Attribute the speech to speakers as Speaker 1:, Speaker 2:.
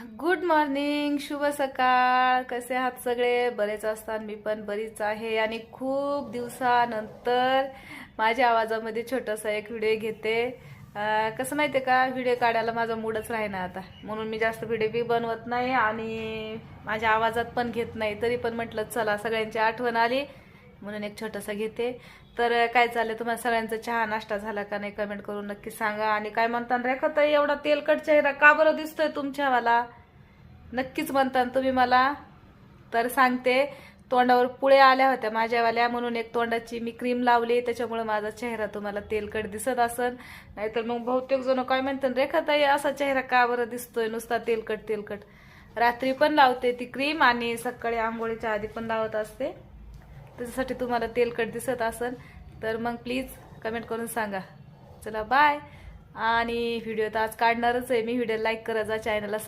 Speaker 1: Good morning, शुभ सकाळ. कसे आहात सगळे? बरेच असतात, मी पण बरीच आहे. आणि खूप दिवसानंतर माझ्या आवाजामध्ये छोटासा एक व्हिडिओ घेते. कसं माहितीये का, व्हिडिओ काढायला माझा मूडच राहीना आता, म्हणून मी जास्त व्हिडिओ बी बनवत नाही आणि माझ्या आवाजात पण घेत नाही. तरी पण म्हटलं चला, सगळ्यांची आठवण आली म्हणून एक छोटासा घेते. तर काय चाललंय, तुम्हाला सगळ्यांचा चहा नाश्ता झाला का नाही कमेंट करून नक्की सांगा. आणि काय म्हणता रेखाताई, एवढा तेलकट चेहरा का बरं दिसतोय तुमच्यावाला? नक्कीच म्हणता तुम्ही मला. तर सांगते, तोंडावर पुळ्या आल्या होत्या माझ्यावाल्या, म्हणून एक तोंडाची मी क्रीम लावली, त्याच्यामुळे माझा चेहरा तुम्हाला तेलकट दिसत असन. नाहीतर मग बहुतेक जण काय म्हणतात, रेखाताई असा चेहरा का बरं दिसतोय नुसता तेलकट तेलकट. रात्री पण लावते ती क्रीम आणि सकाळी आंघोळीच्या आधी पण लावत असते, त्याच्यासाठी तुम्हाला तेलकट दिसत असन. तर मग प्लीज कमेंट करून सांगा. चला बाय. आणि व्हिडिओ तर आज काढणारच आहे मी. व्हिडिओ लाईक करा, जा चॅनलला